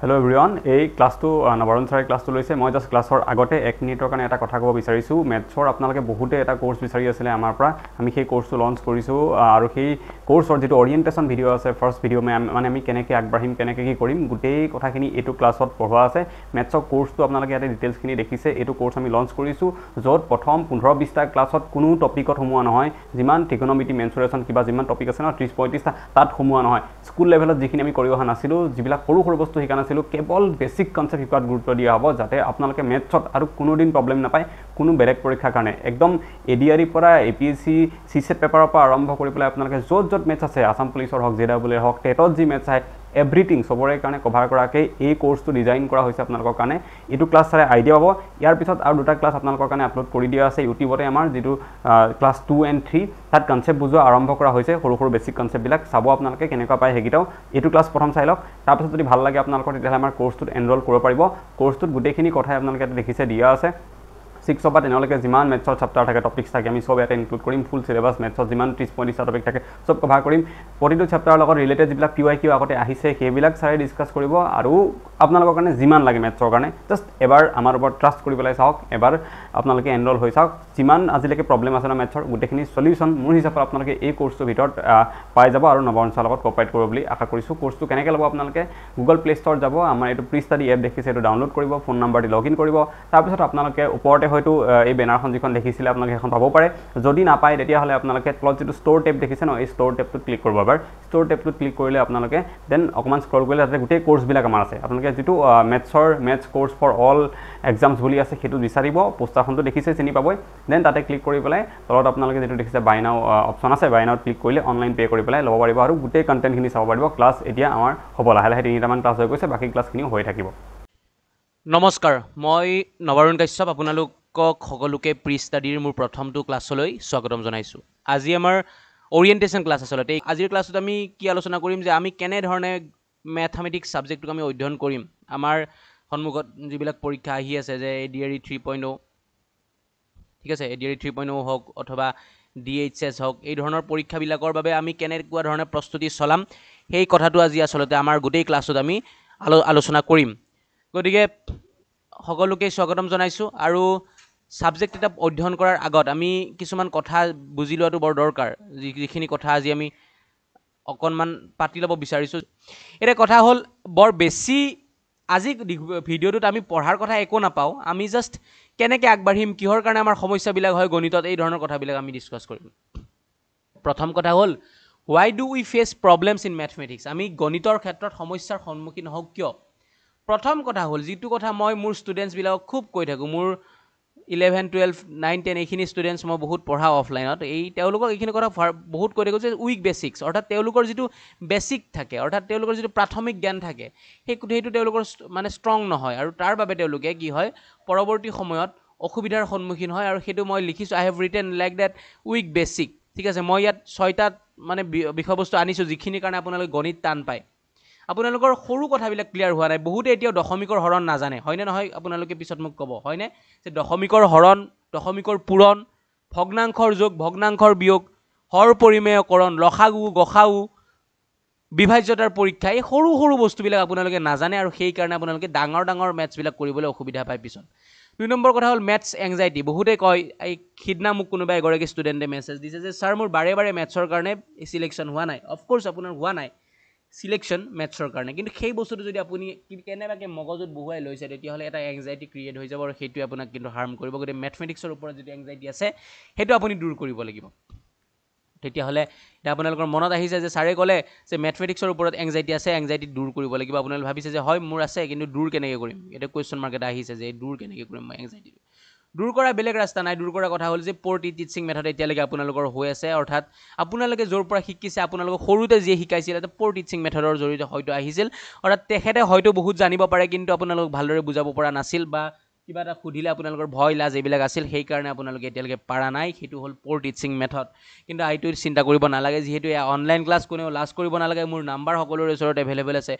Hello everyone, এই ক্লাসটো নবৰণ ছাৰে ক্লাসটো লৈছে মই জাস্ট ক্লাসৰ আগতে 1 মিনিটৰ কাৰণে এটা কথা ক'ব বিচাৰিছো মেথছৰ আপোনালোকে বহুতে এটা কোৰ্স বিচাৰি আছিল আমাৰ পৰা আমি সেই কোৰ্সটো লঞ্চ কৰিছো আৰু সেই কোৰ্সৰ যেটো ওৰিয়েন্টেশন ভিডিও আছে ফাৰ্স্ট ভিডিও মানে আমি কেনেকৈ আগবাঢ়িম কেনেকৈ কি কৰিম গোটেই কথাখিনি এটো ক্লাসত পঢ়োৱা আছে মেথছৰ কোৰ্সটো আপোনালোকে ইয়াতে ডিটেইলছখিনি দেখিছে এটো কোৰ্স আমি লঞ্চ কৰিছো য'ত প্ৰথম 15-20 টা ক্লাসত কোনো টপিকত সমুৱা নহয় যিমান ট্ৰিগোনোমেট্ৰি মেনচুৰেশন কিবা যিমান টপিক আছে না 30-35 টা তাত সমুৱা নহয় স্কুল লেভেলত যিখিনি আমি কৰি অহা নাছিলো যিবিলাক সৰু বস্তু শিকা কেৱল বেসিক কনসেপ্ট শিকাত গুৰুত্ব দিয়া হ'ব যাতে আপোনালোকে মেথছত আৰু কোনো দিন প্ৰবলেম নাপায় কোনো বেলেগ পৰীক্ষাৰ কাৰণে একদম এডিআৰই পৰা এপিএসসি সিসেট পেপাৰৰ পৰা আৰম্ভ কৰি পেলাই আপোনালোকে য'ত মেথছ আছে আসাম পুলিচৰ হক জেডাবলৰ হক টেটত যি মেথছ আছে এভৰিথিং সবৰে কাৰণে কভাৰ কৰাকে এই কোৰ্সটো ডিজাইন কৰা হৈছে আপোনালোকৰ কাৰণে এটো ক্লাস চাৰে আইডিয়া হ'ব ইয়াৰ পিছত আৰু দুটা ক্লাস আপোনালোকৰ কাৰণে আপলোড কৰি দিয়া আছে ইউটিউবতে আমাৰ যেটো ক্লাস 2 and 3 তাত কনসেপ্ট বুজোৱা আৰম্ভ কৰা হৈছে সৰু বেসিক কনসেপ্ট বিলাক চাব আপোনালোকে কেনেকুৱা পায় হেগিটাও এটো ক্লাস প্ৰথম চাই লওক তাৰ পিছত যদি ভাল লাগে আপোনালোকৰ তেতিয়া আমাৰ কোৰ্সটোত এনৰোল কৰিব পাৰিব কোৰ্সটোত গুটেখিনি কথা আপোনালোকে দেখিছে দিয়া আছে 6 অফ তেনেলৈকে যিমান মেথছৰ চেপ্টাৰ থাকে টপিকস থাকে আমি সব এটা ইনক্লুড কৰিম ফুল সিলেবাস মেথছৰ যিমান 30-35 টা টপিক থাকে সব কভাৰ কৰিম প্ৰতিটো চেপ্টাৰৰ লগত ৰিলেটেড যিবিলাক পিৱাইকিউ আগতে আহিছে সেইবিলাক চাই ডিসকাস কৰিব আৰু আপোনালোকৰ কাৰণে যিমান লাগে মেথছৰ কাৰণে জাস্ট এবাৰ আমাৰ ওপৰত ট্ৰাষ্ট কৰি পেলাই চাওক এবাৰ আপোনালোকে এনৰোল হৈ চাওক যিমান আজিলৈকে প্ৰবলেম আছে না মেথছৰ গুটেখিনি সলিউশন মোৰ হিচাপত আপোনালোকে এই কোৰ্সটোৰ ভিতৰত পাই যাব আৰু নবৰণ ছাৰৰ লগত কোঅপাৰেট কৰিব বুলি আশা কৰিছো কোৰ্সটো কেনেকৈ ল'ব আপোনালোকে গুগল প্লে ষ্ট'ৰ যাব আমাৰ এইটো প্ৰি ষ্টাডি এপ দেখিছে এইটো ডাউনলোড কৰিব ফোন নম্বৰ দি লগইন কৰিব তাৰ পিছত আপোনালোকে ওপৰতে হয়তো এই বেনাৰখন যিখন দেখিছিলে আপোনালোকে এখন পাব পাৰে যদি নাপায় তেতিয়া হলে আপোনালোকে তলত যেটো ষ্ট'ৰ টেব দেখিছে ন এই ষ্ট'ৰ টেবটো ক্লিক কৰিব এবাৰ ষ্ট'ৰ টেবটো ক্লিক কৰিলে আপোনালোকে দেন অকমান স্ক্ৰল কৰিলে তাতে গোটেই কোৰ্স বিলাক আমাৰ আছে আপোনালোকে যেটো maths course for all exams বুলি আছে সেইটো বিচাৰিব পোষ্টাৰখনটো দেখিছে চিনি পাবই দেন তাতে ক্লিক কৰি পেলাই তলত আপোনালোকে যেটো দেখিছে বাই নাও অপচন আছে বাই নাও ক্লিক কৰিলে অনলাইন পে কৰি পেলাই ল'ব পাৰিব আৰু গোটেই কন্টেন্টখিনি চাব পাৰিব ক্লাস এতিয়া আমাৰ হ'ব লাহে 3টা মান ক্লাস হৈ গৈছে বাকি ক্লাসখিনি হৈ থাকিব নমস্কাৰ মই নবৰণ কাশ্যপ আপোনালোকক সকলোকে প্ৰি ষ্টাডিৰ মোৰ প্ৰথমটো ক্লাছলৈ স্বাগতম জনাইছো আজি আমাৰ ওৰিয়েন্টেশন ক্লাছ আচলতে আজিৰ ক্লাছত আমি কি আলোচনা কৰিম যে আমি কেনে ধৰণে ম্যাথমেটিক্স সাবজেক্টটো আমি অধ্যয়ন কৰিম আমাৰ সন্মুখত যিবিলাক পৰীক্ষা আহি আছে যে এডিআৰই 3.0 ঠিক আছে এডিআৰই 3.0 হওক অথবা ডিএইচএস হওক এই ধৰণৰ পৰীক্ষাবিলাকৰ বাবে আমি কেনেকুৱা ধৰণে প্ৰস্তুতি চলাম সেই কথাটো আজি আচলতে আমাৰ গোটেই ক্লাছত আমি আলোচনা কৰিম গতিকে সকলোকে স্বাগতম জনাইছো আৰু সাবজেক্ট এটা অধ্যয়ন কৰাৰ আগত আমি কিছুমান কথা বুজি লোৱাটো বৰ দৰকাৰ যিখিনি কথা আজি আমি অকনমান পাতি ল'ব বিচাৰিছো এটা কথা হ'ল বৰ বেছি আজি ভিডিওটোত আমি পঢ়াৰ কথা একো নাপাও আমি জাস্ট কেনেকৈ আগবাঢ়িম কিহৰ কাৰণে আমাৰ সমস্যাবিলাক হয় গণিতত এই ধৰণৰ কথাবিলাক আমি ডিসকাস কৰিম প্ৰথম কথা হ'ল why do we face problems in mathematics আমি গণিতৰ ক্ষেত্ৰত সমস্যাৰ সন্মুখীন হওঁ কিয় প্ৰথম কথা হ'ল যেটো কথা মই মোৰ ষ্টুডেন্টস বিলাক খুব কৈ থাকো মোৰ 11 12 9 10 এইখিনি ষ্টুডেন্টস মই বহুত পঢ়া অফলাইনত এই তেওঁলোকক এইখিনি কথা বহুত কৈ থাকো যে উইক বেসিক্স অৰ্থাৎ তেওঁলোকৰ যেটো বেসিক থাকে অৰ্থাৎ তেওঁলোকৰ যেটো প্ৰাথমিক জ্ঞান থাকে সেইটো তেওঁলোকৰ মানে ষ্ট্ৰং নহয় আৰু তাৰ বাবে তেওঁলোকে কি হয় পৰৱৰ্তী সময়ত অসুবিধাৰ সন্মুখীন হয় আৰু সেইটো মই লিখিছো I have written like that weak basic ঠিক আছে মই ইয়াত 6টা মানে বিষয়বস্তু আনিছো যিখিনি কাৰণে আপোনালোকে গণিত টান পায় আপোনালোকৰ সৰু কথাবিলাক ক্লিয়াৰ হোৱা নাই বহুতে এতিয়াও দশমিকৰ হৰণ নাজানে হয়নে নহয় আপোনালোকে পিছত মোক ক'ব হয়নে যে দশমিকৰ হৰণ দশমিকৰ পূৰণ ভগ্নাংশৰ যোগ ভগ্নাংশৰ বিয়োগ হৰ পৰিমেয়কৰণ লসাগু গসাগু বিভাজ্যতাৰ পৰীক্ষা এই সৰু বস্তুবিলাক আপোনালোকে নাজানে আৰু সেই কাৰণে আপোনালোকে ডাঙৰ মেথছবিলাক কৰিবলৈ অসুবিধা পায় পিছত 2 নম্বৰ কথা হ'ল মেথছ এংজাইটি বহুতে কয় এই খিদনা মোক কোনোবা এগৰাকী ষ্টুডেণ্টে মেছেজ দিছে যে স্যাৰ মোৰ বাৰে মেথছৰ কাৰণে সিলেকশন হোৱা নাই অফ কোৰ্স আপোনাৰ হোৱা নাই সিলেকশন মেথছৰ কাৰণে কিন্তু সেই বস্তুটো যদি আপুনি কেনেবাকে মগজুত বহুৱাই লৈছে তেতিয়াহলে এটা এংজাইটি ক্ৰিয়েট হৈ যাব আৰু সেইটো আপোনাক কিন্তু হাৰ্ম কৰিব গতে ম্যাথমেটিক্সৰ ওপৰত যদি এংজাইটি আছে সেইটো আপুনি দূৰ কৰিব লাগিব তেতিয়াহলে এটা আপোনালোকৰ মনত আহিছে যে সাৰে ক'লে যে ম্যাথমেটিক্সৰ ওপৰত এংজাইটি আছে এংজাইটি দূৰ কৰিব লাগিব আপোনালোকে ভাবিছে যে হয় মোৰ আছে কিন্তু দূৰ কেনেকৈ কৰিম এটা কোৱেশ্চন মাৰ্ক এটা আহিছে যে দূৰ কেনেকৈ কৰিম মই এংজাইটি দূৰ কৰা বেলেগ ৰাস্তা নাই দূৰ কৰা কথা হ'ল যে পোৰ টিচিং মেথড এতিয়ালৈকে আপোনালোকৰ হৈ আছে অৰ্থাৎ আপোনালোকে জোৰ পৰা শিকিছে আপোনালোকক সৰুতে যি শিকাইছিল এটা পোৰ টিচিং মেথডৰ জৰিয়তে হয়তো আহিছিল অৰ্থাৎ তেখেতে হয়তো বহুত জানিব পাৰে কিন্তু আপোনালোক ভালদৰে বুজাব পৰা নাছিল বা কিবা এটা খুদিলে আপোনালোকৰ ভয় লাজ এইবিলাক আছিল সেই কাৰণে আপোনালোকে এতিয়ালৈকে পাৰা নাই সেইটো হ'ল পোৰ টিচিং মেথড কিন্তু আইটো চিন্তা কৰিব নালাগে যেহেতু অনলাইন ক্লাছ কোনেও লাজ কৰিব নালাগে মোৰ নাম্বাৰ সকলোৰে ওচৰত এভেইলেবল আছে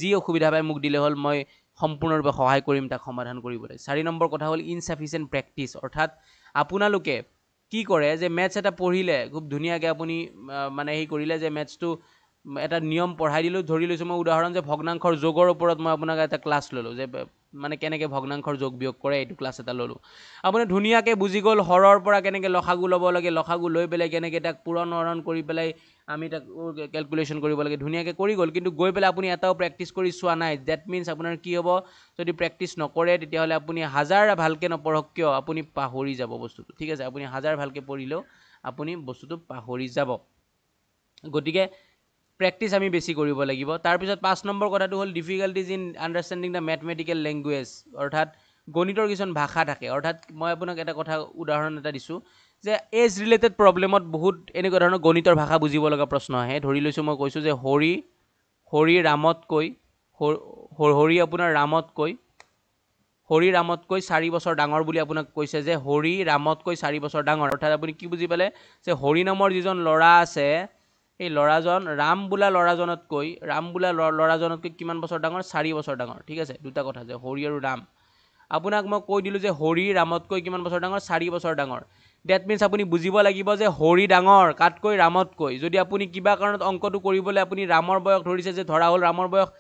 যি অসুবিধা পায় মোক দিলে হ'ল মই সম্পূৰ্ণৰূপে সহায় কৰিম তাক সমাধান কৰিবলৈ 4 নম্বৰ কথা হ'ল ইনসাফিচিয়েন্ট প্ৰেক্টিস অৰ্থাৎ আপোনালোকে কি কৰে যে মেথছ এটা পঢ়িলে খুব ধুনিয়াকৈ আপুনি মানে হেই কৰিলে যে মেথছটো এটা নিয়ম পঢ়াই দিলোঁ ধৰি লৈছোঁ মই উদাহৰণ যে ভগ্নাংশৰ যোগৰ ওপৰত মই আপোনাক এটা ক্লাছ ল'লোঁ যে মানে কেনেকৈ ভগ্নাংশৰ যোগ বিয়োগ কৰে এইটো ক্লাছ এটা ল'লোঁ আপুনি ধুনীয়াকৈ বুজি গ'ল হৰৰ পৰা কেনেকৈ লসাগু ল'ব লাগে লসাগু লৈ পেলাই কেনেকৈ তাক পূৰণ হৰণ কৰি পেলাই আমি তাক কেলকুলেশ্যন কৰিব লাগে ধুনীয়াকৈ কৰি গ'ল কিন্তু গৈ পেলাই আপুনি এটাও প্ৰেক্টিছ কৰি চোৱা নাই ডেট মিনছ আপোনাৰ কি হ'ব যদি প্ৰেক্টিছ নকৰে তেতিয়াহ'লে আপুনি হাজাৰ ভালকৈ নপঢ়ক কিয় আপুনি পাহৰি যাব বস্তুটো ঠিক আছে আপুনি হাজাৰ ভালকৈ পঢ়িলেও আপুনি বস্তুটো পাহৰি যাব গতিকে প্ৰেক্টিছ আমি বেছি কৰিব লাগিব তাৰপিছত 5 নম্বৰ কথাটো হ'ল difficulties in understanding the mathematical language অৰ্থাৎ গণিতৰ কিছুমান ভাষা থাকে অৰ্থাৎ মই আপোনাক এটা কথা উদাহৰণ এটা দিছোঁ যে এজ ৰিলেটেড প্ৰব্লেমত বহুত এনেকুৱা ধৰণৰ গণিতৰ ভাষা বুজিব লগা প্ৰশ্ন আহে ধৰি লৈছোঁ মই কৈছোঁ যে হৰি ৰামতকৈ আপোনাৰ হৰি ৰামতকৈ 4 বছৰ ডাঙৰ বুলি আপোনাক কৈছে যে হৰি ৰামতকৈ 4 বছৰ ডাঙৰ অৰ্থাৎ আপুনি কি বুজি পালে যে হৰি নামৰ যিজন ল'ৰা আছে এই ল'ৰাজন ৰাম বোলা ল'ৰাজনতকৈ কিমান বছৰ ডাঙৰ 4 বছৰ ডাঙৰ ঠিক আছে দুটা কথা যে হৰি আৰু ৰাম আপোনাক মই কৈ দিলোঁ যে হৰি ৰামতকৈ কিমান বছৰ ডাঙৰ 4 বছৰ ডাঙৰ ডেট মিনছ আপুনি বুজিব লাগিব যে হৰি ডাঙৰ কাতকৈ ৰামতকৈ যদি আপুনি কিবা কাৰণত অংকটো কৰিবলৈ আপুনি ৰামৰ বয়স ধৰিছে যে ধৰা হ'ল ৰামৰ বয়স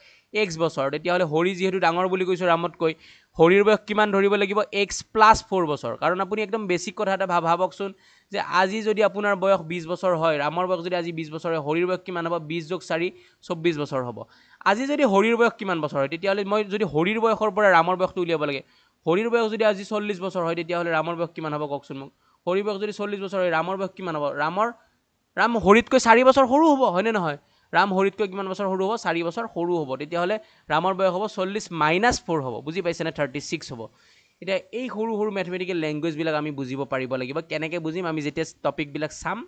x বছৰ তেতিয়াহ'লে হৰি যিহেতু ডাঙৰ বুলি কৈছোঁ ৰামতকৈ হৰিৰ বয়স কিমান ধৰিব লাগিব x + 4 বছৰ কাৰণ আপুনি একদম বেছিক কথা এটা ভাবকচোন যে আজি যদি আপোনাৰ বয়স 20 বছৰ হয় ৰামৰ বয়স যদি আজি 20 বছৰ হয় হৰিৰ বয়স কিমান হ'ব 20 + 4 24 বছৰ হ'ব আজি যদি হৰিৰ বয়স কিমান বছৰ হয় তেতিয়াহ'লে মই যদি হৰিৰ বয়সৰ পৰা ৰামৰ বয়সটো উলিয়াব লাগে হৰিৰ বয়স যদি আজি 40 বছৰ হয় তেতিয়াহ'লে ৰামৰ বয়স কিমান হ'ব কওকচোন মোক হৰিৰ বয়স যদি 40 বছৰ হয় ৰামৰ বয়স কিমান হ'ব ৰাম হৰিতকৈ 4 বছৰ সৰু হ'ব হয়নে নহয় ৰাম হৰিতকৈ কিমান বছৰ সৰু হ'ব 4 বছৰ সৰু হ'ব তেতিয়াহ'লে ৰামৰ বয়স হ'ব 40 - 4 হ'ব বুজি পাইছেনে 36 হ'ব এতিয়া এই সৰু সৰু মেথমেটিকেল লেংগুৱেজবিলাক আমি বুজিব পাৰিব লাগিব কেনেকৈ বুজিম আমি যেতিয়া টপিকবিলাক চাম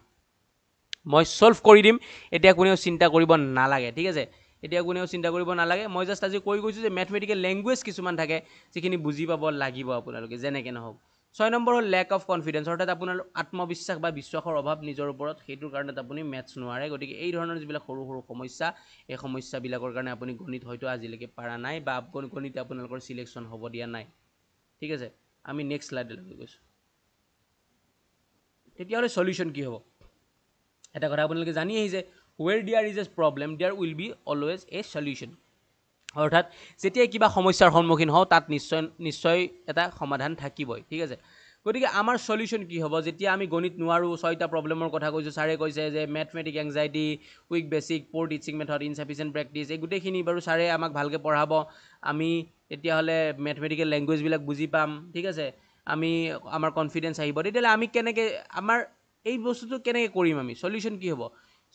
মই সলভ কৰি দিম এতিয়া কোনেও চিন্তা কৰিব নালাগে ঠিক আছে এতিয়া কোনেও চিন্তা কৰিব নালাগে মই জাষ্ট আজি কৈ গৈছোঁ যে মেথমেটিকেল লেংগুৱেজ কিছুমান থাকে যিখিনি বুজি পাব লাগিব আপোনালোকে যেনেকৈ নহওক 6 নম্বৰ হ'ল লেক অফ কনফিডেন্স অৰ্থাৎ আপোনাৰ আত্মবিশ্বাস বা বিশ্বাসৰ অভাৱ নিজৰ ওপৰত সেইটোৰ কাৰণে আপুনি মেথছ নোৱাৰে গতিকে এই ধৰণৰ যিবিলাক সৰু সৰু সমস্যা এই সমস্যাবিলাকৰ কাৰণে আপুনি গণিত হয়তো আজিলৈকে পাৰা নাই বা গণিত আপোনালোকৰ সিলেকশ্যন হ'ব দিয়া নাই ঠিক আছে আমি নেক্সট স্লাইডলৈ গৈছোঁ তেতিয়াহ'লে সলিউশ্যন কি হ'ব এটা কথা আপোনালোকে জানি আহিছে where there is a problem there will be always a solution অৰ্থাৎ যেতিয়া কিবা সমস্যাৰ সন্মুখীন হওঁ তাত নিশ্চয় এটা সমাধান থাকিবই ঠিক আছে গতিকে আমাৰ সলিউশ্যন কি হ'ব যেতিয়া আমি গণিত নোৱাৰোঁ 6টা প্ৰব্লেমৰ কথা কৈছোঁ ছাৰে কৈছে যে মেথমেটিক এংজাইটি উইক বেছিক প'ৰ টিচিং মেথড ইনচাফিচিয়েণ্ট প্ৰেক্টিছ এই গোটেইখিনি বাৰু ছাৰে আমাক ভালকৈ পঢ়াব আমি তেতিয়াহ'লে মেথমেটিকেল লেংগুৱেজবিলাক বুজি পাম ঠিক আছে আমাৰ কনফিডেন্স আহিব তেতিয়াহ'লে আমি কেনেকৈ আমাৰ এই বস্তুটো কেনেকৈ কৰিম আমি সলিউশ্যন কি হ'ব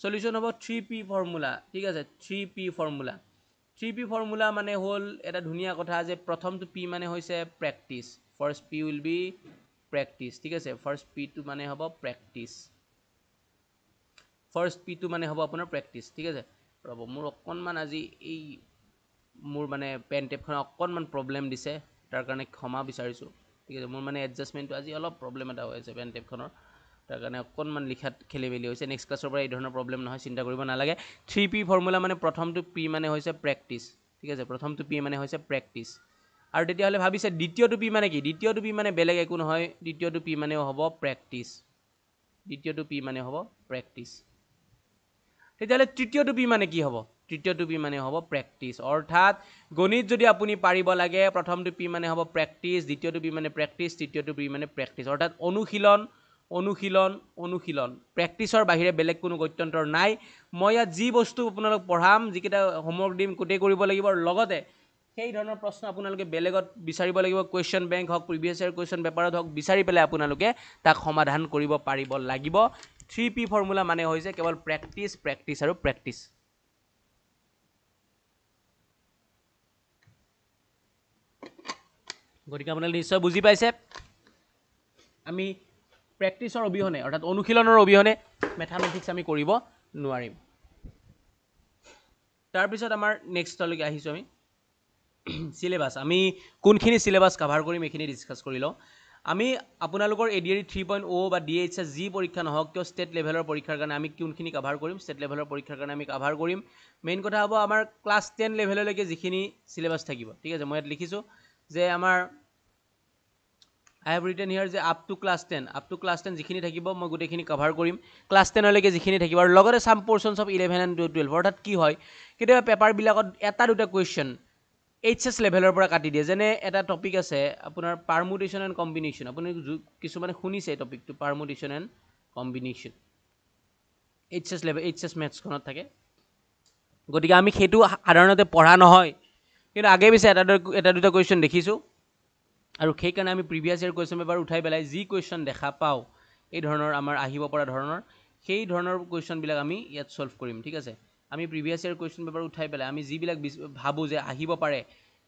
সলিউশ্যন হ'ব 3P ফৰ্মুলা ঠিক আছে 3P ফৰ্মুলা 3P ফৰ্মুলা মানে হ'ল এটা ধুনীয়া কথা যে প্ৰথমটো P মানে হৈছে practice first P will be practice ঠিক আছে ফাৰ্ষ্ট Pটো মানে হ'ব প্ৰেক্টিছ ফাৰ্ষ্ট Pটো মানে হ'ব আপোনাৰ প্ৰেক্টিছ ঠিক আছে ৰ'ব মোৰ অকণমান আজি এই মোৰ মানে পেন টেপখন অকণমান প্ৰব্লেম দিছে তাৰ কাৰণে ক্ষমা বিচাৰিছোঁ ঠিক আছে মোৰ মানে এডজাষ্টমেণ্টটো আজি অলপ প্ৰব্লেম এটা হৈ আছে পেন টেপখনৰ তাৰ কাৰণে অকণমান লিখাত খেলি মেলি হৈছে নেক্সট ক্লাছৰ পৰা এই ধৰণৰ প্ৰব্লেম নহয় চিন্তা কৰিব নালাগে 3P ফৰ্মুলা মানে প্ৰথমটো P মানে হৈছে প্ৰেক্টিছ ঠিক আছে প্ৰথমটো P মানে হৈছে প্ৰেক্টিছ আৰু তেতিয়াহ'লে ভাবিছে দ্বিতীয়টো P মানে কি দ্বিতীয়টো P মানে বেলেগ একো নহয় দ্বিতীয়টো P মানে হ'ব প্ৰেক্টিছ দ্বিতীয়টো P মানে হ'ব প্ৰেক্টিছ তেতিয়াহ'লে তৃতীয়টো P মানে কি হ'ব তৃতীয়টো P মানে হ'ব প্ৰেক্টিছ অৰ্থাৎ গণিত যদি আপুনি পাৰিব লাগে প্ৰথমটো P মানে হ'ব প্ৰেক্টিছ দ্বিতীয়টো P মানে প্ৰেক্টিছ তৃতীয়টো P মানে প্ৰেক্টিছ অৰ্থাৎ অনুশীলন প্ৰেক্টিছৰ বাহিৰে বেলেগ কোনো গত্যন্তৰ নাই মই ইয়াত যি বস্তু আপোনালোক পঢ়াম যিকেইটা হোমৱৰ্ক দিম গোটেই কৰিব লাগিব লগতে সেই ধৰণৰ প্ৰশ্ন আপোনালোকে বেলেগত বিচাৰিব লাগিব কুৱেশ্যন বেংক হওক প্ৰিভিয়াছ ইয়াৰ কুৱেশ্যন পেপাৰত হওক বিচাৰি পেলাই আপোনালোকে তাক সমাধান কৰিব পাৰিব লাগিব 3P ফৰ্মুলা মানে হৈছে কেৱল প্ৰেক্টিছ প্ৰেক্টিছ আৰু প্ৰেক্টিছ গতিকে আপোনালোকে নিশ্চয় বুজি পাইছে আমি প্ৰেক্টিছৰ অবিহনে অৰ্থাৎ অনুশীলনৰ অবিহনে মেথামেটিক্স আমি কৰিব নোৱাৰিম তাৰপিছত আমাৰ নেক্সটলৈকে আহিছোঁ আমি সিলেবাছ আমি কোনখিনি সিলেবাছ কভাৰ কৰিম এইখিনি ডিছকাছ কৰি লওঁ আমি আপোনালোকৰ ADRE 3.0 বা DHS যি পৰীক্ষা নহওক কিয় ষ্টেট লেভেলৰ পৰীক্ষাৰ কাৰণে আমি কোনখিনি কভাৰ কৰিম ষ্টেট লেভেলৰ পৰীক্ষাৰ কাৰণে আমি কভাৰ কৰিম মেইন কথা হ'ব আমাৰ ক্লাছ 10 লেভেললৈকে যিখিনি সিলেবাছ থাকিব ঠিক আছে মই ইয়াত লিখিছোঁ যে আমাৰ I have written here যে up to class 10 যিখিনি থাকিব মই গোটেইখিনি কভাৰ কৰিম ক্লাছ 10 লৈকে যিখিনি থাকিব আৰু লগতে সাম পোৰ্শনছ অফ 11 and 12 অৰ্থাৎ কি হয় কেতিয়াবা পেপাৰবিলাকত এটা দুটা কুৱেশ্যন HS লেভেলৰ পৰা কাটি দিয়ে যেনে এটা টপিক আছে আপোনাৰ পাৰমুটেশ্যন এণ্ড কম্বিনেশ্যন আপুনি কিছুমানে শুনিছে টপিকটো permutation and combination HS level HS মেথছখনত থাকে গতিকে আমি সেইটো সাধাৰণতে পঢ়া নহয় কিন্তু আগে পিছে এটা দুটা কুৱেশ্যন দেখিছোঁ আৰু সেইকাৰণে আমি প্ৰিভিয়াছ ইয়াৰ কুৱেশ্যন পেপাৰ উঠাই পেলাই যি কুৱেশ্যন দেখা পাওঁ এই ধৰণৰ আমাৰ আহিব পৰা ধৰণৰ সেই ধৰণৰ কুৱেশ্যনবিলাক আমি ইয়াত ছল্ভ কৰিম ঠিক আছে আমি প্ৰিভিয়াছ ইয়াৰ কুৱেশ্যন পেপাৰ উঠাই পেলাই আমি যিবিলাক ভাবোঁ যে আহিব পাৰে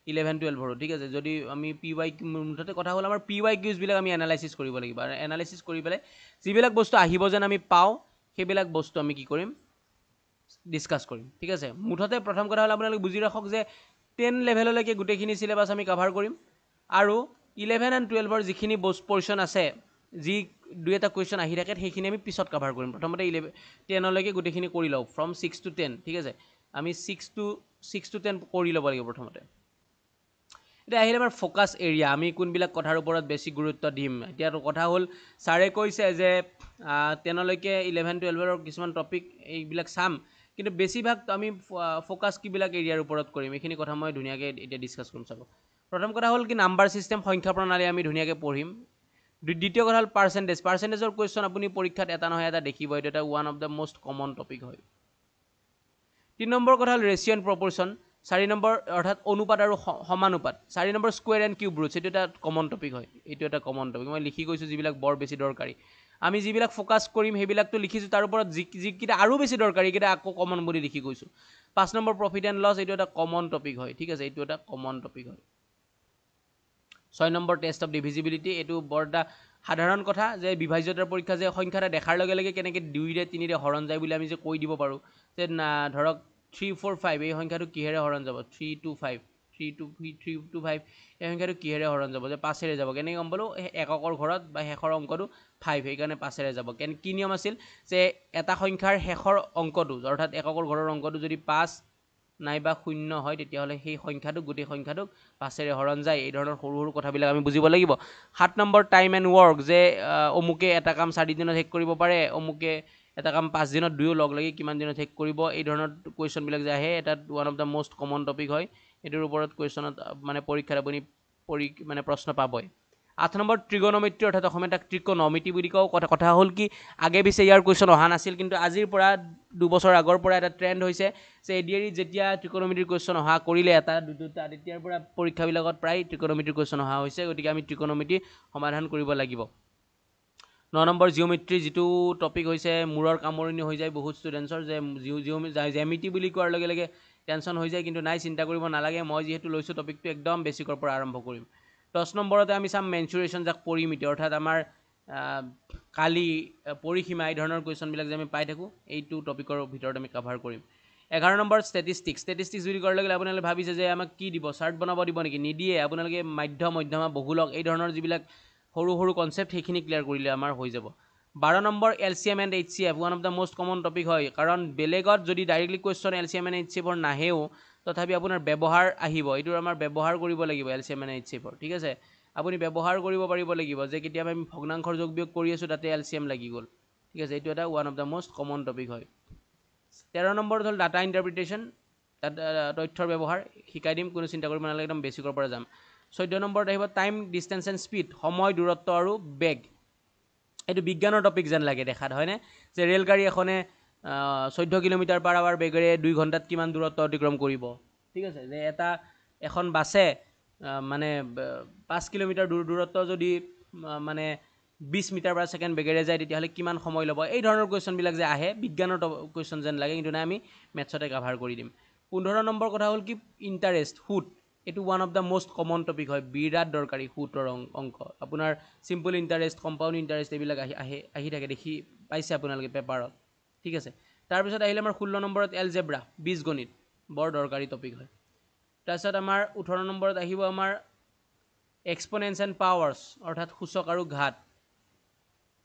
11-12 ঠিক আছে যদি আমি PY মুঠতে কথা হ'ল আমাৰ PY কিউজবিলাক আমি এনালাইচিছ কৰিব লাগিব আৰু এনালাইচিছ কৰি পেলাই যিবিলাক বস্তু আহিব যেন আমি পাওঁ সেইবিলাক বস্তু আমি কি কৰিম ডিছকাছ কৰিম ঠিক আছে মুঠতে প্ৰথম কথা হ'ল আপোনালোকে বুজি ৰাখক যে 10 লেভেললৈকে গোটেইখিনি চিলেবাছ আমি কভাৰ কৰিম আৰু 11 and 12 যিখিনি পৰ্শ্যন আছে যি দুই এটা কুৱেশ্যন আহি থাকে সেইখিনি আমি পিছত কভাৰ কৰিম প্ৰথমতে 10 লৈকে গোটেইখিনি কৰি লওঁ ফ্ৰম 6 to 10 ঠিক আছে আমি 6 to 10 কৰি ল'ব লাগিব প্ৰথমতে এতিয়া আহিলে আমাৰ ফ'কাছ এৰিয়া আমি কোনবিলাক কথাৰ ওপৰত বেছি গুৰুত্ব দিম এতিয়াতো কথা হ'ল ছাৰে কৈছে যে 10 লৈকে 11-12 কিছুমান টপিক এইবিলাক চাম কিন্তু বেছিভাগ আমি ফ'কাছ কিবিলাক এৰিয়াৰ ওপৰত কৰিম এইখিনি কথা মই ধুনীয়াকৈ এতিয়া ডিছকাছ কৰিম চাব প্ৰথম কথা হ'ল কি নাম্বাৰ ছিষ্টেম সংখ্যা প্ৰণালী আমি ধুনীয়াকৈ পঢ়িম দ্বিতীয় কথা হ'ল পাৰ্চেণ্টেজৰ কুৱেশ্যন আপুনি পৰীক্ষাত এটা নহয় এটা দেখিব এইটো এটা one of the most common topic হয় 3 নম্বৰ কথা হ'ল ৰেচিঅ' এণ্ড প্ৰপৰ্শ্যন 4 নম্বৰ অৰ্থাৎ অনুপাত আৰু সমানুপাত 4 number square and cube routes এইটো এটা কমন টপিক হয় এইটো এটা কমন টপিক মই লিখি গৈছোঁ যিবিলাক বৰ বেছি দৰকাৰী আমি যিবিলাক ফ'কাছ কৰিম সেইবিলাকতো লিখিছোঁ তাৰ ওপৰত যিকেইটা আৰু বেছি দৰকাৰী এইকেইটা আকৌ কমন বুলি লিখি গৈছোঁ 5 নম্বৰ প্ৰফিট এণ্ড লছ এইটো এটা কমন টপিক হয় ঠিক আছে এইটো এটা কমন টপিক হয় 6 নম্বৰ টেষ্ট অফ ডিভিজিবিলিটি এইটো বৰ এটা সাধাৰণ কথা যে বিভাজ্যতাৰ পৰীক্ষা যে সংখ্যা এটা দেখাৰ লগে লগে কেনেকৈ 2ৰে 3ৰে হৰণ যায় বুলি আমি যে কৈ দিব পাৰোঁ যে ধৰক 3 4 5 এই সংখ্যাটো কিহেৰে হৰণ যাব 3 2 5 3 2 5 এই সংখ্যাটো কিহেৰে হৰণ যাব যে 5ৰে যাব কেনেকৈ গম পালোঁ এককৰ ঘৰত বা শেষৰ অংকটো 5 সেইকাৰণে 5ৰে যাব কি নিয়ম আছিল যে এটা সংখ্যাৰ শেষৰ অংকটো অৰ্থাৎ এককৰ ঘৰৰ অংকটো যদি 5 নাইবা 0 হয় তেতিয়াহ'লে সেই সংখ্যাটো গোটেই সংখ্যাটোক 5ৰে হৰণ যায় এই ধৰণৰ সৰু সৰু কথাবিলাক আমি বুজিব লাগিব 7 নম্বৰ টাইম এণ্ড ৱৰ্ক যে অমুকে এটা কাম 4 দিনত শেষ কৰিব পাৰে অমুকে এটা কাম 5 দিনত দুয়ো লগ লাগি কিমান দিনত শেষ কৰিব এই ধৰণৰ কুৱেশ্যনবিলাক যে আহে এটা one of the most common topic হয় এইটোৰ ওপৰত কুৱেশ্যনত মানে পৰীক্ষাত আপুনি মানে প্ৰশ্ন পাবই 8 নম্বৰ ট্ৰিগন'মেট্ৰি অৰ্থাৎ অসমীয়াত তাক ত্ৰিকোণমিতি বুলি কওঁ কথা হ'ল কি আগে পিছে ইয়াৰ কুৱেশ্যন অহা নাছিল কিন্তু আজিৰ পৰা 2 বছৰ আগৰ পৰা এটা ট্ৰেণ্ড হৈছে যে এডিআৰিত যেতিয়া ট্ৰিকোণমিতিৰ কুৱেশ্যন অহা কৰিলে এটা দুটা তেতিয়াৰ পৰা পৰীক্ষাবিলাকত প্ৰায় ট্ৰিকোণমিতিৰ কুৱেশ্যন অহা হৈছে গতিকে আমি ট্ৰিকোণমিতি সমাধান কৰিব লাগিব 9 নম্বৰ জিঅ'মেট্ৰি যিটো টপিক হৈছে মূৰৰ কামৰণি হৈ যায় বহুত ষ্টুডেণ্টছৰ যে জ্যামিতি বুলি কোৱাৰ লগে লগে টেনশ্যন হৈ যায় কিন্তু নাই চিন্তা কৰিব নালাগে মই যিহেতু লৈছোঁ টপিকটো একদম বেছিকৰ পৰা আৰম্ভ কৰিম 10 নম্বৰতে আমি চাম মেনচুৰেশ্যন যাক পৰিমিতি অৰ্থাৎ আমাৰ কালি পৰিসীমা এই ধৰণৰ কুৱেশ্যনবিলাক যে আমি পাই থাকোঁ এইটো টপিকৰ ভিতৰত আমি কভাৰ কৰিম 11 নম্বৰ ষ্টেটিষ্টিক্স বুলি কোৱাৰ লগে লগে আপোনালোকে ভাবিছে যে আমাক কি দিব চাৰ্ট বনাব দিব নেকি নিদিয়ে আপোনালোকে মধ্যমা বহুলক এই ধৰণৰ যিবিলাক সৰু সৰু কনচেপ্ট সেইখিনি ক্লিয়াৰ কৰিলে আমাৰ হৈ যাব 12 number LCM and HCF one of the most common topic হয় কাৰণ বেলেগত যদি ডাইৰেক্টলি কুৱেশ্যন LCM এণ্ড HCFৰ নাহেও তথাপি আপোনাৰ ব্যৱহাৰ আহিব এইটোৰ আমাৰ ব্যৱহাৰ কৰিব লাগিব LCM এণ্ড HCFৰ ঠিক আছে আপুনি ব্যৱহাৰ কৰিব পাৰিব লাগিব যে কেতিয়াবা আমি ভগ্নাংশৰ যোগ বিয়োগ কৰি আছোঁ তাতে LCM লাগি গ'ল ঠিক আছে এইটো এটা one of the most common topic হয় 13 নম্বৰ হ'ল ডাটা ইণ্টাৰপ্ৰিটেশ্যন তাত তথ্যৰ ব্যৱহাৰ শিকাই দিম কোনো চিন্তা কৰিব নালাগে একদম বেছিকৰ পৰা যাম 14 নম্বৰত আহিব টাইম ডিষ্টেঞ্চ এণ্ড স্পীড সময় দূৰত্ব আৰু বেগ এইটো বিজ্ঞানৰ টপিক যেন লাগে দেখাত হয়নে যে ৰেলগাড়ী এখনে 14 কিলোমিটাৰ পাৰ আৱাৰ বেগেৰে 2 ঘণ্টাত কিমান দূৰত্ব অতিক্ৰম কৰিব ঠিক আছে যে এখন বাছে মানে 5 কিলোমিটাৰ দূৰত্ব যদি মানে 20 মিটাৰ পাৰ ছেকেণ্ড বেগেৰে যায় তেতিয়াহ'লে কিমান সময় ল'ব এই ধৰণৰ কুৱেশ্যনবিলাক যে আহে বিজ্ঞানৰ কুৱেশ্যন যেন লাগে কিন্তু নাই আমি মেথছতে কাভাৰ কৰি দিম 15 নম্বৰ কথা হ'ল কি ইণ্টাৰেষ্ট সুত এইটো one of the most common topic হয় বিৰাট দৰকাৰী সুতৰ অংক আপোনাৰ চিম্পল ইণ্টাৰেষ্ট কম্পাউণ্ড ইণ্টাৰেষ্ট এইবিলাক আহি থাকে দেখি পাইছে আপোনালোকে পেপাৰত ঠিক আছে তাৰপিছত আহিলে আমাৰ 16 নম্বৰত এলজেব্ৰা বীজগণিত বৰ দৰকাৰী টপিক হয় তাৰপিছত আমাৰ 18 নম্বৰত আহিব আমাৰ এক্সপনেন্স এণ্ড পাৱাৰ্ছ অৰ্থাৎ সূচক আৰু ঘাত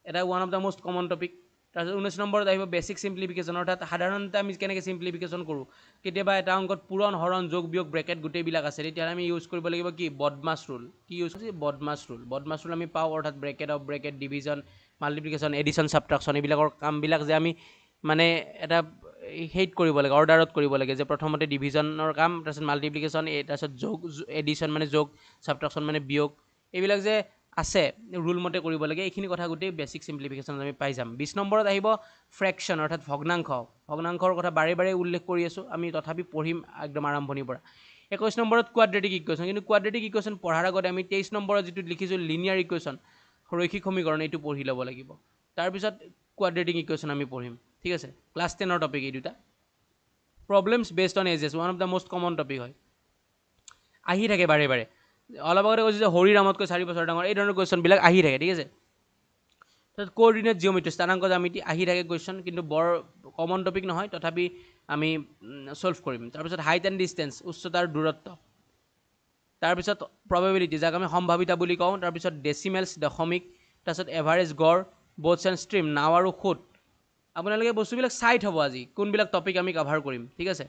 এটা one of the most common topic তাৰপিছত 19 নম্বৰত আহিব বেছিক চিম্প্লিফিকেশ্যন, অৰ্থাৎ সাধাৰণতে আমি কেনেকৈ চিম্প্লিফিকেশ্যন কৰোঁ। কেতিয়াবা এটা অংকত পূৰণ, হৰণ, যোগ, বিয়োগ, ব্ৰেকেট গোটেইবিলাক আছে, তেতিয়াহ'লে আমি ইউজ কৰিব লাগিব কি বদমাছ ৰুল। কি ইউজ কৰিছে বদমাছ ৰুল। বদমাছ ৰুল আমি পাওঁ, অৰ্থাৎ bracket of bracket, division, multiplication, addition, subtraction এইবিলাকৰ কামবিলাক যে আমি মানে এটা হেৰিত কৰিব লাগে, অৰ্ডাৰত কৰিব লাগে, যে প্ৰথমতে ডিভিজনৰ কাম, তাৰপিছত মাল্টিপ্লিকেশ্যন, তাৰপিছত যোগ, এডিশ্যন মানে যোগ, ছাবট্ৰাকশ্যন মানে বিয়োগ, এইবিলাক যে আছে ৰুল মতে কৰিব লাগে। এইখিনি কথা গোটেই বেছিক চিম্প্লিফিকেশ্যন আমি পাই যাম। 20 নম্বৰত আহিব ফ্ৰেকশ্যন, অৰ্থাৎ ভগ্নাংশ। ভগ্নাংশৰ কথা বাৰে বাৰে উল্লেখ কৰি আছোঁ, আমি তথাপি পঢ়িম একদম আৰম্ভণিৰ পৰা। 21 নম্বৰত কোৱাড্ৰেটিক ইকুৱেশ্যন, কিন্তু কোৱাড্ৰেটিক ইকুৱেশ্যন পঢ়াৰ আগতে আমি 23 নম্বৰত যিটো লিখিছোঁ লিনিয়াৰ ইকুৱেশ্যন, ৰৈখিক সমীকৰণ, এইটো পঢ়ি ল'ব লাগিব। তাৰপিছত কোৱাড্ৰেটিক ইকুৱেশ্যন আমি পঢ়িম, ঠিক আছে। ক্লাছ 10ৰ টপিক এই দুটা। Problems based on ages, one of the most common topic হয়, আহি থাকে বাৰে বাৰে। অলপ আগতে কৈছোঁ যে হৰিৰামতকৈ 4 বছৰ ডাঙৰ, এই ধৰণৰ কুৱেশ্যনবিলাক আহি থাকে, ঠিক আছে। তাৰপিছত কোঅৰ্ডিনেট জিঅ'মেট্ৰি, স্থানাংক জ্যামিতি আহি থাকে কুৱেশ্যন, কিন্তু বৰ কমন টপিক নহয়, তথাপি আমি ছল্ভ কৰিম। তাৰপিছত হাইট এণ্ড ডিষ্টেঞ্চ, উচ্চতাৰ দূৰত্ব। তাৰপিছত প্ৰবেবিলিটি, যাক আমি সম্ভাৱিতা বুলি কওঁ। তাৰপিছত ডেচিমেলছ, দশমিক। তাৰপিছত এভাৰেজ, গড়, বটছ এণ্ড ষ্ট্ৰীম, নাও আৰু সোঁত। আপোনালোকে বস্তুবিলাক চাই থ'ব আজি কোনবিলাক টপিক আমি কাভাৰ কৰিম, ঠিক আছে।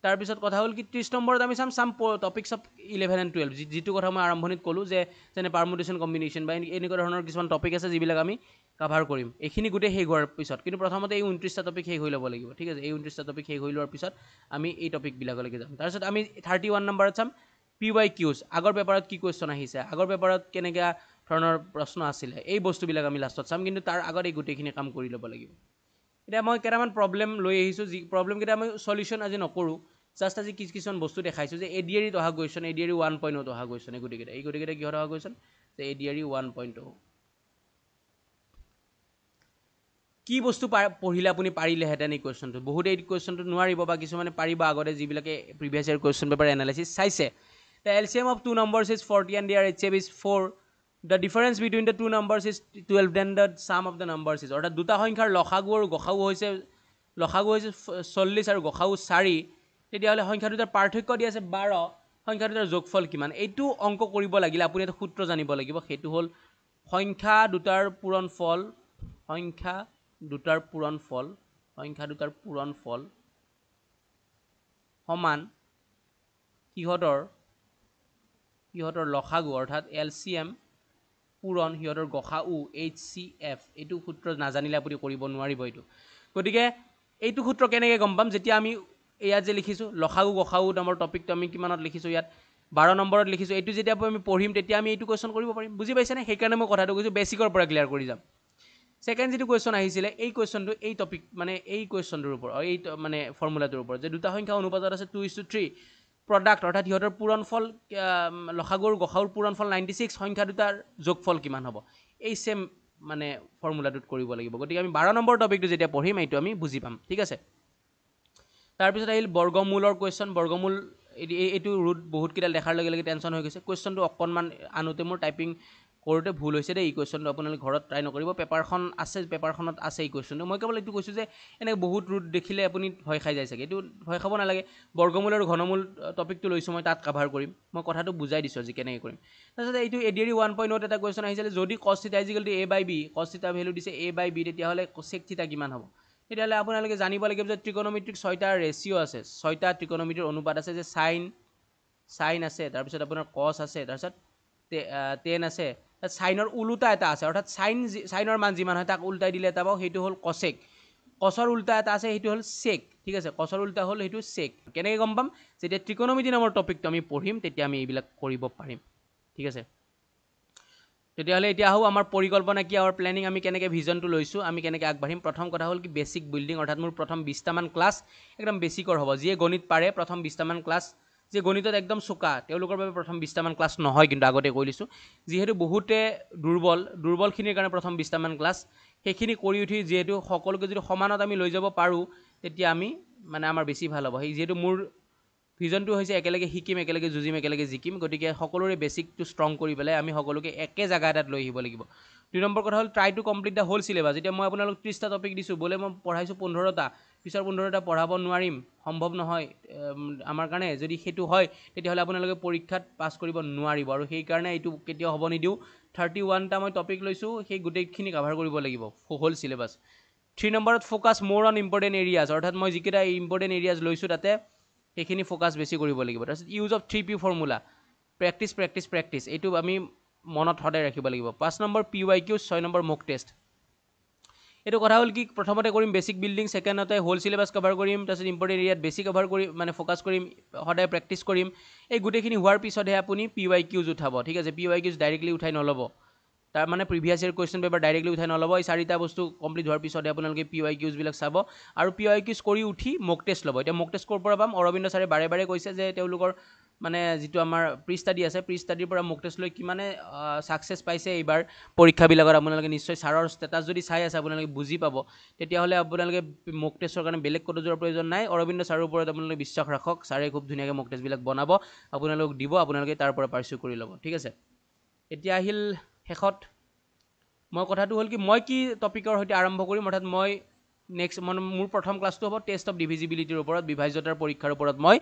তাৰপিছত কথা হ'ল কি 30 নম্বৰত আমি চাম টপিক্স অফ 11 and 12, যিটো কথা মই আৰম্ভণিত ক'লোঁ যে যেনে পাৰমুটেশ্যন, কম্বিনেশ্যন বা এনেকুৱা ধৰণৰ কিছুমান টপিক আছে যিবিলাক আমি কাভাৰ কৰিম। এইখিনি গোটেই শেষ হোৱাৰ পিছত, কিন্তু প্ৰথমতে এই 29টা টপিক শেষ হৈ ল'ব লাগিব, ঠিক আছে। এই 29টা টপিক শেষ হৈ লোৱাৰ পিছত আমি এই টপিকবিলাকলৈকে যাম। তাৰপিছত আমি 31 নম্বৰত চাম PYQs, আগৰ পেপাৰত কি কুৱেশ্যন আহিছে, আগৰ পেপাৰত কেনেকুৱা ধৰণৰ প্ৰশ্ন আছিলে, এই বস্তুবিলাক আমি লাষ্টত চাম, কিন্তু তাৰ আগত এই গোটেইখিনি কাম কৰি ল'ব লাগিব। এতিয়া মই কেইটামান প্ৰব্লেম লৈ আহিছোঁ, যি প্ৰব্লেমকেইটা আমি চলিউশ্যন আজি নকৰোঁ, জাষ্ট আজি কিছুমান বস্তু দেখাইছোঁ যে ADREত অহা কুৱেশ্যন, ADRE 1.0 অহা কুৱেশ্যন, এই গোটেইকেইটা কিহত অহা কুৱেশ্যন, যে ADRE 1.0। কি বস্তু পঢ়িলে আপুনি পাৰিলেহেঁতেন এই কুৱেশ্যনটো। বহুতে এই কুৱেশ্যনটো নোৱাৰিব বা কিছুমানে পাৰিব, আগতে যিবিলাকে previous year question paper analysis চাইছে। The LCM of 2 numbers is 40 and their HCF is 4. The difference between the 2 numbers is 12, then the sum of the numbers is, অৰ্থাৎ দুটা সংখ্যাৰ লসাগু আৰু গসাগু হৈছে 40 আৰু গসাগু 4, তেতিয়াহ'লে সংখ্যা দুটাৰ পাৰ্থক্য দি আছে 12, সংখ্যা দুটাৰ যোগফল কিমান। এইটো অংক কৰিব লাগিলে আপুনি এটা সূত্ৰ জানিব লাগিব, সেইটো হ'ল সংখ্যা দুটাৰ পূৰণফল সমান সিহঁতৰ লসাগু, অৰ্থাৎ LCM পূৰণ সিহঁতৰ গসাউ HCF। এইটো সূত্ৰ নাজানিলে আপুনি কৰিব নোৱাৰিব এইটো। গতিকে এইটো সূত্ৰ কেনেকৈ গম পাম, যেতিয়া আমি ইয়াত যে লিখিছোঁ লসাগু গসাউ নামৰ টপিকটো আমি কিমানত লিখিছোঁ, ইয়াত 12 নম্বৰত লিখিছোঁ। এইটো যেতিয়া আমি পঢ়িম তেতিয়া আমি এইটো কুৱেশ্যন কৰিব পাৰিম, বুজি পাইছেনে? সেইকাৰণে মই কথাটো কৈছোঁ বেছিকৰ পৰা ক্লিয়াৰ কৰি যাম। ছেকেণ্ড যিটো কুৱেশ্যন আহিছিলে, এই কুৱেশ্যনটো এই টপিক মানে এই কুৱেশ্যনটোৰ ওপৰত, এই মানে ফৰ্মুলাটোৰ ওপৰত, যে দুটা সংখ্যা অনুপাতত আছে 2:3, প্ৰডাক্ট অৰ্থাৎ সিহঁতৰ পূৰণফল লসাগুৰ গসাউৰ পূৰণফল 96, সংখ্যা দুটাৰ যোগফল কিমান হ'ব, এই ছেম মানে ফৰ্মুলাটোত কৰিব লাগিব। গতিকে আমি 12 নম্বৰ টপিকটো যেতিয়া পঢ়িম এইটো আমি বুজি পাম, ঠিক আছে। তাৰপিছত আহিল বৰ্গমূলৰ কুৱেশ্যন। বৰ্গমূল এইটো ৰুট বহুতকেইটা দেখাৰ লগে লগে টেনশ্যন হৈ গৈছে। কুৱেশ্যনটো অকণমান আনোতে মোৰ টাইপিং কৰোঁতে ভুল হৈছে দেই। এই কুৱেশ্যনটো আপোনালোকে ঘৰত ট্ৰাই নকৰিব, পেপাৰখনত আছে এই কুৱেশ্যনটো। মই কেৱল এইটো কৈছোঁ যে এনেকৈ বহুত ৰুট দেখিলে আপুনি ভয় খাই যায় চাগে, এইটো ভয় খাব নালাগে। বৰ্গমূল আৰু ঘনমূল টপিকটো লৈছোঁ মই, তাত কাভাৰ কৰিম। মই কথাটো বুজাই দিছোঁ আজি কেনেকৈ কৰিম। তাৰপিছত এইটো ADRE 1.0 এটা কুৱেশ্যন আহিছিলে, যদি cos θ = a/b, cos θ ভেলু দিছে a/b, তেতিয়াহ'লে sec θ কিমান হ'ব। তেতিয়াহ'লে আপোনালোকে জানিব লাগিব যে ত্ৰিকোণমিতিক 6টা ৰেচিঅ' আছে, 6টা ত্ৰিকোণমিতিৰ অনুপাত আছে, যে চাইন আছে, তাৰপিছত আপোনাৰ কছ আছে, তাৰপিছত টেন আছে, তাত চাইনৰ ওলোটা এটা আছে, অৰ্থাৎ চাইনৰ মান যিমান হয় তাক উল্টাই দিলে এটা পাওঁ, সেইটো হ'ল কছেক। কছৰ উল্টা এটা আছে, সেইটো হ'ল চেক, ঠিক আছে। কছৰ উল্টা হ'ল সেইটো চেক। কেনেকৈ গম পাম, যেতিয়া ত্ৰিকোণমিতি নামৰ টপিকটো আমি পঢ়িম তেতিয়া আমি এইবিলাক কৰিব পাৰিম, ঠিক আছে। তেতিয়াহ'লে এতিয়া আহোঁ আমাৰ পৰিকল্পনা কি, আমাৰ প্লেনিং, আমি কেনেকৈ ভিজনটো লৈছোঁ, আমি কেনেকৈ আগবাঢ়িম। প্ৰথম কথা হ'ল কি বেছিক বিল্ডিং, অৰ্থাৎ মোৰ প্ৰথম 20টামান ক্লাছ একদম বেছিকৰ হ'ব। যিয়ে গণিত পাৰে প্ৰথম 20টামান ক্লাছ, যে গণিতত একদম চোকা তেওঁলোকৰ বাবে প্ৰথম 20টামান ক্লাছ নহয়, কিন্তু আগতে কৈ দিছোঁ। যিহেতু বহুতে দুৰ্বলখিনিৰ কাৰণে প্ৰথম 20টামান ক্লাছ, সেইখিনি কৰি উঠি যিহেতু সকলোকে যদি সমানত আমি লৈ যাব পাৰোঁ তেতিয়া আমি মানে আমাৰ বেছি ভাল হ'ব। সেই যিহেতু মোৰ ভিজনটো হৈছে একেলগে শিকিম, একেলগে যুঁজিম, একেলগে জিকিম, গতিকে সকলোৰে বেছিকটো ষ্ট্ৰং কৰি পেলাই আমি সকলোকে একে জেগা এটাত লৈ আহিব লাগিব। 2 নম্বৰ কথা হ'ল try to complete the whole syllabus. এতিয়া মই আপোনালোক 30টা টপিক দিছোঁ, বোলে মই পঢ়াইছোঁ 15টা, পিছৰ 15টা পঢ়াব নোৱাৰিম, সম্ভৱ নহয় আমাৰ কাৰণে। যদি সেইটো হয় তেতিয়াহ'লে আপোনালোকে পৰীক্ষাত পাছ কৰিব নোৱাৰিব, আৰু সেইকাৰণে এইটো কেতিয়াও হ'ব নিদিওঁ। 31টা মই টপিক লৈছোঁ, সেই গোটেইখিনি কাভাৰ কৰিব লাগিব হোল চিলেবাছ। 3 নম্বৰত ফ'কাছ মোৰ অন ইম্পৰ্টেণ্ট এৰিয়াজ, অৰ্থাৎ মই যিকেইটা ইম্পৰ্টেণ্ট এৰিয়াজ লৈছোঁ তাতে সেইখিনি ফ'কাছ বেছি কৰিব লাগিব। তাৰপিছত use of 3P formula, practice practice practice, এইটো আমি মনত সদায় ৰাখিব লাগিব। 5 number PYQ, 6 number mock test. এইটো কথা হ'ল কি প্ৰথমতে কৰিম বেছিক বিল্ডিং, ছেকেণ্ডতে হোল চিলেবাছ কভাৰ কৰিম, তাৰপিছত ইম্পৰ্টেণ্ট এৰিয়াত বেছি কভাৰ কৰিম, মানে ফ'কাছ কৰিম, সদায় প্ৰেক্টিছ কৰিম। এই গোটেইখিনি হোৱাৰ পিছতহে আপুনি PYQs উঠাব, ঠিক আছে। PYQs ডাইৰেক্টলি উঠাই নল'ব, তাৰ মানে previous year question paper directly উঠাই নল'ব। এই 4টা বস্তু কমপ্লিট হোৱাৰ পিছতহে আপোনালোকে PYQsবিলাক চাব, আৰু PYQs কৰি উঠি মক টেষ্ট ল'ব। এতিয়া মক টেষ্ট ক'ৰ পৰা পাম? অৰবিন্দ ছাৰে বাৰে বাৰে কৈছে যে তেওঁলোকৰ মানে যিটো আমাৰ প্ৰি ষ্টাডি আছে, প্ৰি ষ্টাডিৰ পৰা মক টেষ্ট লৈ কিমানে ছাকচেছ পাইছে এইবাৰ পৰীক্ষাবিলাকত আপোনালোকে নিশ্চয় ছাৰৰ ষ্টেটাছ যদি চাই আছে আপোনালোকে বুজি পাব। তেতিয়াহ'লে আপোনালোকে মক টেষ্টৰ কাৰণে বেলেগ ক'তো যোৱাৰ প্ৰয়োজন নাই, অৰবিন্দ ছাৰৰ ওপৰত আপোনালোকে বিশ্বাস ৰাখক, ছাৰে খুব ধুনীয়াকৈ মক টেষ্টবিলাক বনাব, আপোনালোক দিব, আপোনালোকে তাৰ পৰা পাৰ্চু কৰি ল'ব, ঠিক আছে। এতিয়া আহিল শেষত মই কথাটো হ'ল কি মই কি টপিকৰ সৈতে আৰম্ভ কৰিম, অৰ্থাৎ মই নেক্সট মোৰ প্ৰথম ক্লাছটো হ'ব টেষ্ট অফ ডিভিজিবিলিটিৰ ওপৰত, বিভাজ্যতাৰ পৰীক্ষাৰ ওপৰত মই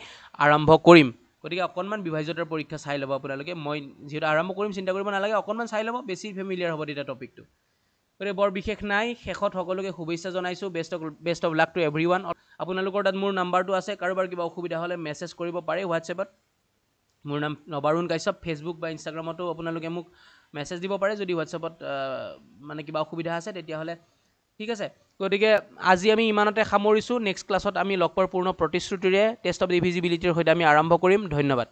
আৰম্ভ কৰিম। গতিকে অকণমান বিভাজ্যতাৰ পৰীক্ষা চাই ল'ব আপোনালোকে। মই যিহেতু আৰম্ভ কৰিম চিন্তা কৰিব নালাগে, অকণমান চাই ল'ব, বেছি ফেমিলিয়াৰ হ'ব তেতিয়া টপিকটো। গতিকে বৰ বিশেষ নাই, শেষত সকলোকে শুভেচ্ছা জনাইছোঁ, best of luck to every one. আপোনালোকৰ তাত মোৰ নাম্বাৰটো আছে, কাৰোবাৰ কিবা অসুবিধা হ'লে মেছেজ কৰিব পাৰে হোৱাটছএপত। মোৰ নাম নৱাৰুণ কাশ্যপ, ফেচবুক বা ইনষ্টাগ্ৰামতো আপোনালোকে মোক মেছেজ দিব পাৰে যদি হোৱাটছএপত মানে কিবা অসুবিধা আছে তেতিয়াহ'লে, ঠিক আছে। গতিকে আজি আমি ইমানতে সামৰিছোঁ, নেক্সট ক্লাছত আমি লগ পোৱাৰ পূৰ্ণ প্ৰতিশ্ৰুতিৰে টেষ্ট অফ ডিভিজিবিলিটিৰ সৈতে আমি আৰম্ভ কৰিম। ধন্যবাদ।